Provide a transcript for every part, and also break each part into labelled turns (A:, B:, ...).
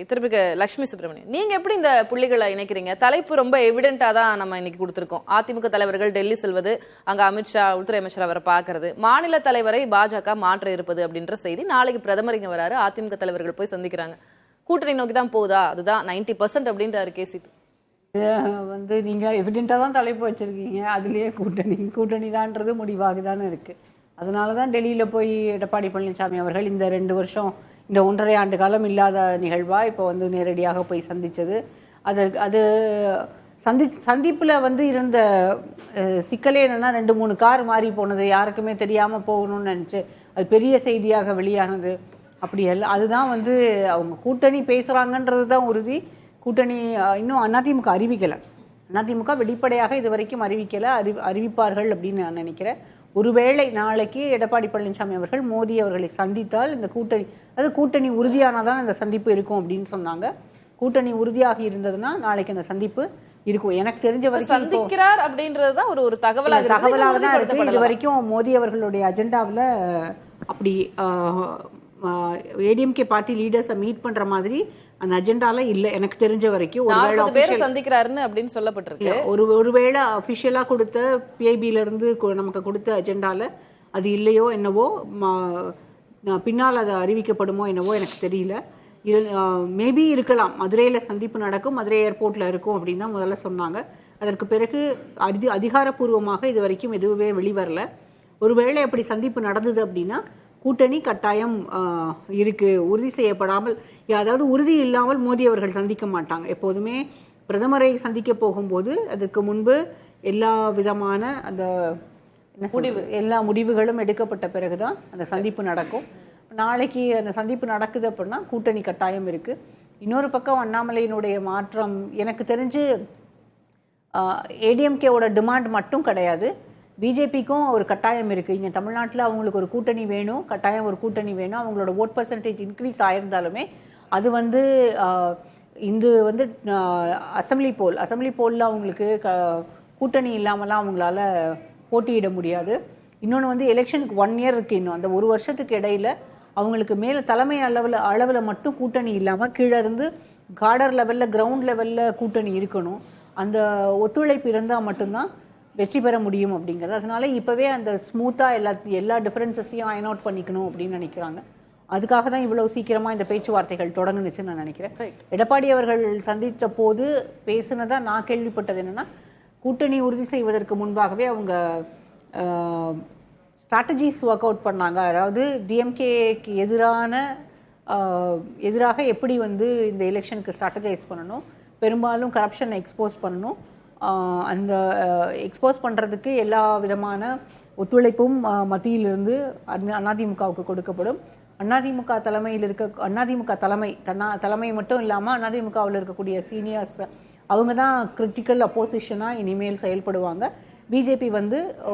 A: திருப்பி லட்சுமி சுப்பிரமணியன், நீங்க எப்படி இந்த புள்ளிகளை இணைக்கிறீங்க? தலைப்பு ரொம்ப எவிடென்டா தான் நம்ம இன்னைக்கு கொடுத்திருக்கோம். அதிமுக தலைவர்கள் டெல்லி செல்வது, அங்க அமித்ஷா உள்துறை அமைச்சர் அவரை பாக்குறது, மாநில தலைவரை பாஜக மாற்ற இருப்பது அப்படின்ற செய்தி. நாளைக்கு பிரதமர் இங்க வராரு, அதிமுக தலைவர்கள் போய் சந்திக்கிறாங்க. கூட்டணி நோக்கி தான் போகுதா? அதுதான் 90% அப்படின்றாரு கேசிபி.
B: நீங்க எவிடென்டா தான் தலைப்பு வச்சிருக்கீங்க. அதுலயே கூட்டணி தான்ன்றது முடிவாக தானே இருக்கு. அதனாலதான் டெல்லியில போய் எடப்பாடி பழனிசாமி அவர்கள் இந்த 2 வருஷம், இந்த 1.5 ஆண்டு காலம் இல்லாத நிகழ்வா இப்போ நேரடியாக போய் சந்திச்சது. அது சந்திப்புல இருந்த சிக்கலே என்னன்னா, 2-3 கார் மாறி போனது, யாருக்குமே தெரியாம போகணும்னு நினைச்சு அது பெரிய செய்தியாக வெளியானது. அப்படி எல்லாம் அதுதான் அவங்க கூட்டணி பேசுறாங்கன்றது தான் உறுதி. கூட்டணி இன்னும் அதிமுக அறிவிக்கலை. அதிமுக வெளிப்படையாக இது வரைக்கும் அறிவிக்கலை. அறிவிப்பார்கள் அப்படின்னு நான் நினைக்கிறேன். ஒருவேளை நாளைக்கு எடப்பாடி பழனிசாமி அவர்கள் மோடி அவர்களை சந்தித்தால் இந்த கூட்டணி உறுதியானதான் இந்த சந்திப்பு இருக்கும் அப்படின்னு சொன்னாங்க. கூட்டணி உறுதியாக இருந்ததுன்னா நாளைக்கு அந்த சந்திப்பு இருக்கும். எனக்கு தெரிஞ்ச வரைக்கும்
A: சந்திக்கிறார் அப்படின்றதுதான் ஒரு தகவலாக
B: தான் இருக்கு. இது வரைக்கும் மோடி அவர்களுடைய அஜெண்டாவில் அப்படி ஏடிஎம்கே பார்ட்டி லீடர்ஸை மீட் பண்ற மாதிரி அந்த அஜெண்டால இல்ல எனக்கு தெரிஞ்ச வரைக்கும்.
A: சந்திக்கிறாருன்னு அப்படின்னு சொல்லப்பட்டிருக்கு.
B: ஒருவேளை அபிஷியலா கொடுத்த பிஐபில இருந்து நமக்கு கொடுத்த அஜெண்டால அது இல்லையோ என்னவோ, பின்னால் அது அறிவிக்கப்படுமோ என்னவோ எனக்கு தெரியல. மேபி இருக்கலாம். மதுரையில சந்திப்பு நடக்கும், மதுரை ஏர்போர்ட்ல இருக்கும் அப்படின்னு தான் முதல்ல சொன்னாங்க. அதற்கு பிறகு அதிகாரப்பூர்வமாக இது வரைக்கும் எதுவுமே வெளிவரல. ஒருவேளை அப்படி சந்திப்பு நடந்தது அப்படின்னா கூட்டணி கட்டாயம் இருக்கு. உறுதி செய்யப்படாமல், அதாவது உறுதி இல்லாமல் மோடி அவர்கள் சந்திக்க மாட்டாங்க. எப்போதுமே பிரதமரை சந்திக்க போகும்போது அதற்கு முன்பு எல்லா விதமான அந்த எல்லா முடிவுகளும் எடுக்கப்பட்ட பிறகுதான் அந்த சந்திப்பு நடக்கும். நாளைக்கு அந்த சந்திப்பு நடக்குது அப்படின்னா கூட்டணி கட்டாயம் இருக்கு. இன்னொரு பக்கம் அண்ணாமலையினுடைய மாற்றம் எனக்கு தெரிஞ்சு ஏடிஎம்கேவோட டிமாண்ட் மட்டும் கிடையாது, பிஜேபிக்கும் ஒரு கட்டாயம் இருக்குது. இங்கே தமிழ்நாட்டில் அவங்களுக்கு ஒரு கூட்டணி வேணும், கட்டாயம் ஒரு கூட்டணி வேணும். அவங்களோட ஓட் பர்சன்டேஜ் இன்க்ரீஸ் ஆயிருந்தாலுமே அது இந்த அசம்பிளி போலில் அவங்களுக்கு கூட்டணி இல்லாமலாம் அவங்களால போட்டியிட முடியாது. இன்னொன்று எலெக்ஷனுக்கு 1 இயர் இருக்குது. இன்னும் அந்த 1 வருஷத்துக்கு இடையில அவங்களுக்கு மேலே தலைமை அளவில் மட்டும் கூட்டணி இல்லாமல் கீழே இருந்து காடர் லெவலில், கிரவுண்ட் லெவலில் கூட்டணி இருக்கணும். அந்த ஒத்துழைப்பு இருந்தால் மட்டும்தான் வெற்றி பெற முடியும் அப்படிங்கிறது. அதனால இப்பவே அந்த ஸ்மூத்தா எல்லா டிஃபரன்சஸையும் அயன் அவுட் பண்ணிக்கணும் அப்படின்னு நினைக்கிறாங்க. அதுக்காக தான் இவ்வளவு சீக்கிரமா இந்த பேச்சுவார்த்தைகள் தொடங்குனுச்சுன்னு நான் நினைக்கிறேன். எடப்பாடி அவர்கள் சந்தித்த போது பேசுனதா நான் கேள்விப்பட்டது என்னன்னா, கூட்டணி உறுதி செய்வதற்கு முன்பாகவே அவங்க ஸ்ட்ராட்டஜிஸ் ஒர்க் அவுட் பண்ணாங்க. அதாவது டிஎம்கேக்கு எதிராக எப்படி இந்த எலெக்ஷனுக்கு ஸ்ட்ராட்டஜைஸ் பண்ணணும், பெரும்பாலும் கரப்ஷனை எக்ஸ்போஸ் பண்ணணும், அந்த எக்ஸ்போஸ் பண்ணுறதுக்கு எல்லா விதமான ஒத்துழைப்பும் மத்தியிலிருந்து அதிமுகவுக்கு கொடுக்கப்படும். அதிமுக தலைமை மட்டும் இல்லாமல் அதிமுகவில் இருக்கக்கூடிய சீனியர்ஸ் அவங்க தான் கிரிட்டிக்கல் அப்போசிஷனாக இனிமேல் செயல்படுவாங்க. பிஜேபி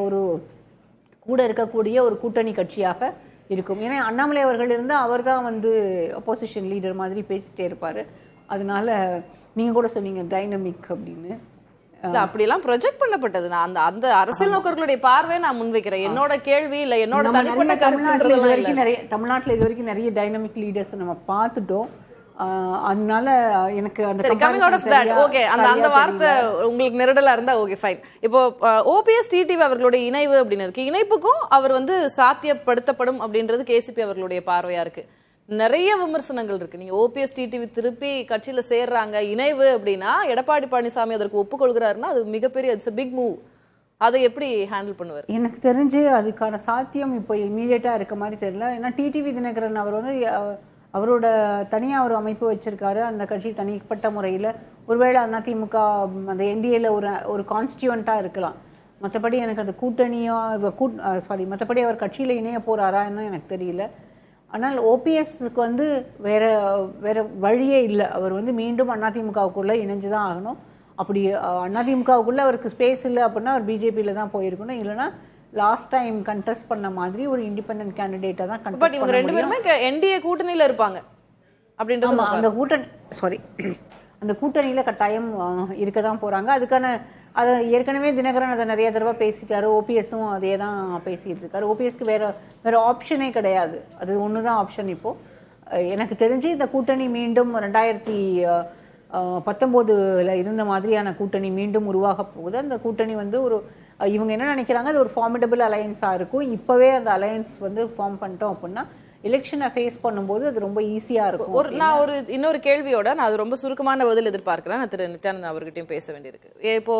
B: ஒரு கூட இருக்கக்கூடிய ஒரு கூட்டணி கட்சியாக இருக்கும். ஏன்னா அண்ணாமலை அவர்கள் இருந்தால் அவர் தான் அப்போசிஷன் லீடர் மாதிரி பேசிகிட்டே இருப்பார். அதனால நீங்கள் கூட சொன்னீங்க டைனமிக் அப்படின்னு.
A: அப்படியெல்லாம் ப்ரொஜெக்ட் பண்ணப்பட்டது. நான் அந்த அரசியல் நோக்கர்களுடைய பார்வை நான் முன்வைக்கிறேன். என்னோட கேள்வி இல்ல, என்னோட தனிப்பட்ட கருத்து.
B: தமிழ்நாட்டில் இது வரைக்கும் நிறைய டைனமிக் லீடர்ஸ் நம்ம பார்த்துட்டோம். அதனால எனக்கு
A: அந்த வார்த்தை உங்களுக்கு நெருடலா இருந்தா ஓகே ஃபைன். இப்போ ஓபிஎஸ் டிடிவி அவர்களுடைய இணைவு அப்படின்னு இருக்கு. இணைப்புக்கும் அவர் சாத்தியப்படுத்தப்படும் அப்படின்றது கேசிபி அவர்களுடைய பார்வையா இருக்கு. நிறைய விமர்சனங்கள் இருக்கு. நீங்க ஓபிஎஸ் டிடிவி திருப்பி கட்சியில சேர்றாங்க, இணைவு அப்படின்னா எடப்பாடி பழனிசாமி அதற்கு ஒப்புக்கொள்கிறாருன்னா அது மிகப்பெரிய பிக் மூவ். அதை எப்படி ஹேண்டில் பண்ணுவார்?
B: எனக்கு தெரிஞ்சு அதுக்கான சாத்தியம் இப்போ இமீடியட்டா இருக்க மாதிரி தெரியல. ஏன்னா டிடிவி தினகரன் அவர் அவரோட தனியாக ஒரு அமைப்பு வச்சிருக்காரு. அந்த கட்சி தனிப்பட்ட முறையில் ஒருவேளை அதிமுக அந்த என்டிஏல ஒரு கான்ஸ்டியூவெண்ட்டாக இருக்கலாம். மற்றபடி எனக்கு அந்த மற்றபடி அவர் கட்சியில் இணைய போறாரான்னு எனக்கு தெரியல. ஆனால் ஓபிஎஸ்க்கு வேற வழியே இல்லை. அவர் மீண்டும் அதிமுகவுக்குள்ள இணைஞ்சுதான் ஆகணும். அப்படி அதிமுகவுக்குள்ள அவருக்கு ஸ்பேஸ் இல்லை அப்படின்னா அவர் பிஜேபியில தான் போயிருக்கணும். இல்லைன்னா லாஸ்ட் டைம் கண்டெஸ்ட் பண்ண மாதிரி ஒரு இண்டிபெண்டன்ட் கேண்டிடேட்டா தான் கண்டெஸ்ட் பண்ண முடியும்.
A: 2 பேருமே என்டிஏ கூட்டணியில இருப்பாங்க அப்படின்றது.
B: அந்த கூட்டணியில கட்டாயம் இருக்க தான் போறாங்க. அதுக்கான அதை ஏற்கனவே தினகரன் அதை நிறைய தடவை பேசிட்டாரு. ஓபிஎஸும் அதே தான் பேசிட்டு இருக்காரு. ஓபிஎஸ்க்கு வேற ஆப்ஷனே கிடையாது. அது ஒண்ணுதான் ஆப்ஷன் இப்போ. எனக்கு தெரிஞ்சு இந்த கூட்டணி மீண்டும் 2019 இருந்த மாதிரியான கூட்டணி மீண்டும் உருவாக போகுது. அந்த கூட்டணி வந்து ஒரு இவங்க என்ன நினைக்கிறாங்க, அது ஒரு ஃபார்மிடபிள் அலையன்ஸாக இருக்கும். இப்போவே அந்த அலையன்ஸ் வந்து ஃபார்ம் பண்ணிட்டோம் அப்படின்னா எலெக்ஷனை ஃபேஸ் பண்ணும்போது அது ரொம்ப ஈஸியாக இருக்கும்.
A: நான் இன்னொரு கேள்வியோட நான் அது ரொம்ப சுருக்கமான பதில் எதிர்பார்க்கிறேன். நான் திரு நித்யானந்த் அவர்கிட்டயும் பேச வேண்டியிருக்கு. இப்போ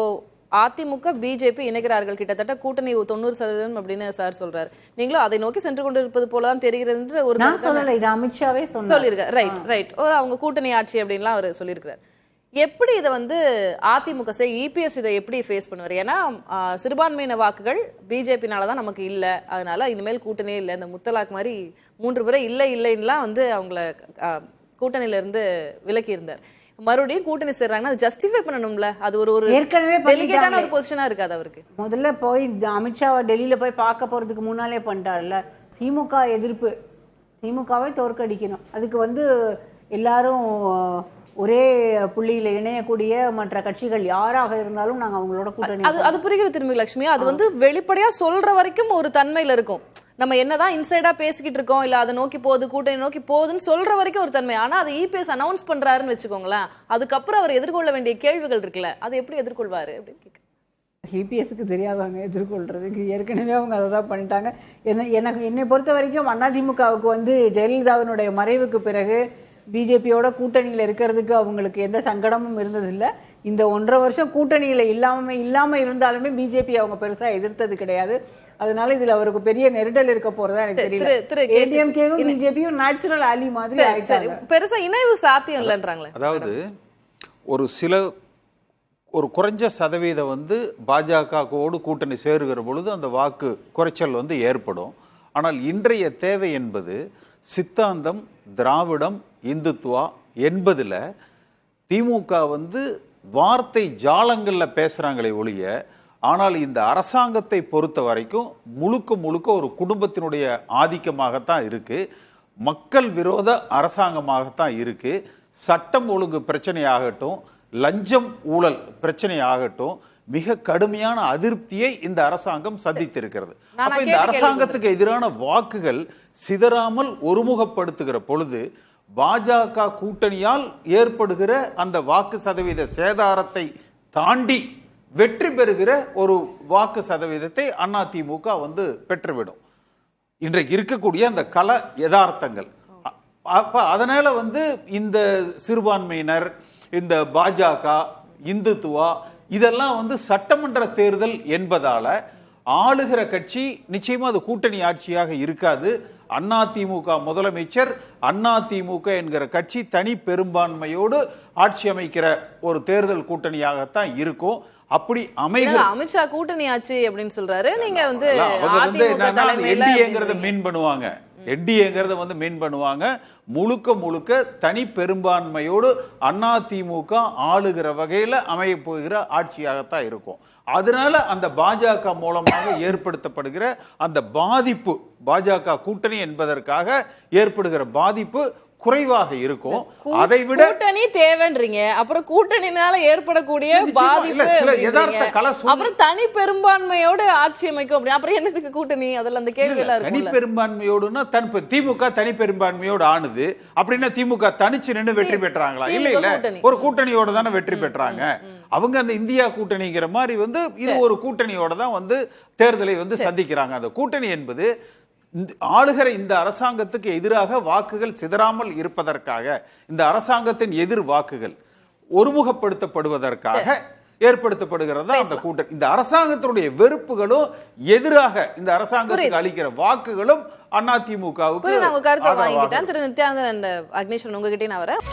A: அதிமுக பிஜேபி இணைகிறார்கள், கிட்டத்தட்ட கூட்டணி 90% அப்படின்னு சார் சொல்றாரு. நீங்களும் அதை நோக்கி சென்று கொண்டு இருப்பது போலதான் தெரிகிறது. ஒரு
B: நான் சொல்லல, இது அமித்ஷாவே
A: சொல்லியிருக்காரு. ரைட் ரைட் அவங்க கூட்டணி ஆட்சி அப்படின்லாம் அவர் சொல்லியிருக்கிறார். எப்படி இதை வந்து அதிமுக இபிஎஸ் இதை எப்படி ஃபேஸ் பண்ணுவார்? ஏன்னா சிறுபான்மையின வாக்குகள் பிஜேபினாலதான் நமக்கு இல்லை, அதனால இனிமேல் கூட்டணியே இல்லை, இந்த முத்தலாக் மாதிரி 3 முறை இல்லை இல்லைன்னுலாம் வந்து அவங்கள கூட்டணியில இருந்து விலக்கி இருந்தார். மறுபடியும் கூட்டணி சேர்றாங்கன்னா அது ஜஸ்டிஃபை பண்ணணும்ல, அது ஒரு
B: ஏற்கனவே
A: டெலிகேட்டான ஒரு பொசிஷனா இருக்காது அவருக்கு.
B: முதல்ல போய் அமித்ஷாவை டெல்லியில போய் பார்க்க போறதுக்கு முன்னாலே பண்ணிட்டார்ல. திமுக எதிர்ப்பு, திமுகவை தோற்கடிக்கணும், அதுக்கு வந்து எல்லாரும் ஒரே புள்ளியில இணையக்கூடிய மற்ற கட்சிகள் யாராக இருந்தாலும் நாங்க அவங்களோட கூட்டணி.
A: அது புரிகிறது திருமதி லட்சுமி. அது வந்து வெளிப்படையா சொல்ற வரைக்கும் ஒரு தன்மையில இருக்கும். நம்ம என்னதான் இன்சைடா பேசிக்கிட்டு இருக்கோம், இல்ல அதை நோக்கி போகுது கூட்டணி நோக்கி போகுதுன்னு சொல்ற வரைக்கும் ஒரு தன்மை. ஆனா அது இபிஎஸ் அனௌன்ஸ் பண்றாருன்னு வச்சுக்கோங்களேன், அதுக்கப்புறம் அவர் எதிர்கொள்ள வேண்டிய கேள்விகள் இருக்குல்ல, அதை எப்படி எதிர்கொள்வாரு அப்படின்னு கேட்க.
B: இபிஎஸ்க்கு தெரியாதவங்க எதிர்கொள்றதுக்கு, ஏற்கனவே அவங்க அதை தான் பண்ணிட்டாங்க. என்னை பொறுத்த வரைக்கும் அதிமுகவுக்கு வந்து ஜெயலலிதாவினுடைய மறைவுக்கு பிறகு பிஜேபியோட கூட்டணியில இருக்கிறதுக்கு அவங்களுக்கு எந்த சங்கடமும் இருந்ததில்லை. இந்த 1.5 வருஷம் கூட்டணியில இல்லாம இருந்தாலுமே பிஜேபி அவங்க பெருசா எதிர்த்தது கிடையாது. அதனால இதுல அவருக்கு பெரிய நெருடல் இருக்க போறதா எனக்கு தெரியல. ஏடிஎம்கேவும் பிஜேபியும் நேச்சுரல் ஆலி மாதிரி ஆயிட்டாங்க.
A: பெருசா இணைவு சாத்தியம் இல்லைன்றாங்களே.
C: அதாவது ஒரு குறைஞ்ச சதவீதம் வந்து பாஜகவோடு கூட்டணி சேருகிற பொழுது அந்த வாக்கு குறைச்சல் வந்து ஏற்படும். ஆனால் இன்றைய தேவை என்பது சித்தாந்தம், திராவிடம், இந்துத்துவா என்பதில் திமுக வந்து வார்த்தை ஜாலங்களில் பேசுகிறாங்களே ஒழிய, ஆனால் இந்த அரசாங்கத்தை பொறுத்த வரைக்கும் முழுக்க ஒரு குடும்பத்தினுடைய ஆதிக்கமாகத்தான் இருக்கு, மக்கள் விரோத அரசாங்கமாகத்தான் இருக்கு. சட்டம் ஒழுங்கு பிரச்சனையாகட்டும், லஞ்சம் ஊழல் பிரச்சனையாகட்டும், மிக கடுமையான அதிருப்தியை இந்த அரசாங்கம் சந்தித்திருக்கிறது. அப்ப இந்த அரசாங்கத்துக்கு எதிரான வாக்குகள் சிதறாமல் ஒருமுகப்படுத்துகிற பொழுது பாஜக கூட்டணியால் ஏற்படுகிற அந்த வாக்கு சதவீத சேதாரத்தை தாண்டி வெற்றி பெறுகிற ஒரு வாக்கு சதவீதத்தை அதிமுக வந்து பெற்றுவிடும். இன்றைக்கு இருக்கக்கூடிய அந்த கள யதார்த்தங்கள். அப்ப அதனால வந்து இந்த சிறுபான்மையினர், இந்த பாஜக, இந்துத்துவா இதெல்லாம் வந்து சட்டமன்ற தேர்தல் என்பதால ஆளுகிற கட்சி நிச்சயமா அது கூட்டணி ஆட்சியாக இருக்காது. அதிமுக முதலமைச்சர், அதிமுக என்கிற கட்சி தனி பெரும்பான்மையோடு ஆட்சி அமைக்கிற ஒரு தேர்தல் கூட்டணியாகத்தான் இருக்கும். அப்படி அமைகிற
A: அமித்ஷா கூட்டணி ஆட்சி அப்படின்னு சொல்றாரு. நீங்க வந்து
C: என்டிஏங்கிறத மீன் பண்ணுவாங்க, என்டிஏங்கிறத வந்து மீன் பண்ணுவாங்க. முழுக்க தனி பெரும்பான்மையோடு அதிமுக ஆளுகிற வகையில அமைய போகிற ஆட்சியாகத்தான் இருக்கும். அதனால அந்த பாஜக மூலமாக ஏற்படுத்தப்படுகிற அந்த பாதிப்பு, பாஜக கூட்டணி என்பதற்காக ஏற்படுகிற பாதிப்பு குறைவாக இருக்கும். அதை விட
A: கூட்டணி தேவைன்றீங்க, அப்புறம் கூட்டணினால ஏற்படக்கூடிய பாதிப்பு, அப்புறம் தனி பெரும்பான்மையோட ஆட்சி அமைக்கும் அப்படி, அப்புறம் என்னத்துக்கு கூட்டணி? அதெல்லாம் அந்த கேள்வி எல்லாம் இருக்கு.
C: தனி பெரும்பான்மையோடுனா திமுக தனி பெரும்பான்மையோடு ஆனது அப்படின்னா திமுக தனிச்சு நின்று வெற்றி பெற்றாங்களா? இல்ல ஒரு கூட்டணியோட தானே வெற்றி பெற்றாங்க. அவங்க அந்த இந்தியா கூட்டணிங்கிற மாதிரி வந்து இது ஒரு கூட்டணியோட தான் வந்து தேர்தலை வந்து சந்திக்கிறாங்க. அந்த கூட்டணி என்பது ஆளுகிற இந்த அரசாங்கத்துக்கு எதிராக வாக்குகள் சிதறாமல் இருப்பதற்காக, இந்த அரசாங்கத்தின் எதிர் வாக்குகள் ஒருமுகப்படுத்தப்படுவதற்காக ஏற்படுத்தப்படுகிறது அந்த கூட்டணி. இந்த அரசாங்கத்தினுடைய வெறுப்புகளும் எதிராக இந்த அரசாங்கத்துக்கு அளிக்கிற வாக்குகளும் அதிமுகவுக்கு.
A: கருத்தை வாங்கிட்டேன். திரு நித்யானந்தன் அண்ட் அக்னேஸ்வரன், உங்ககிட்ட நான் வரேன்.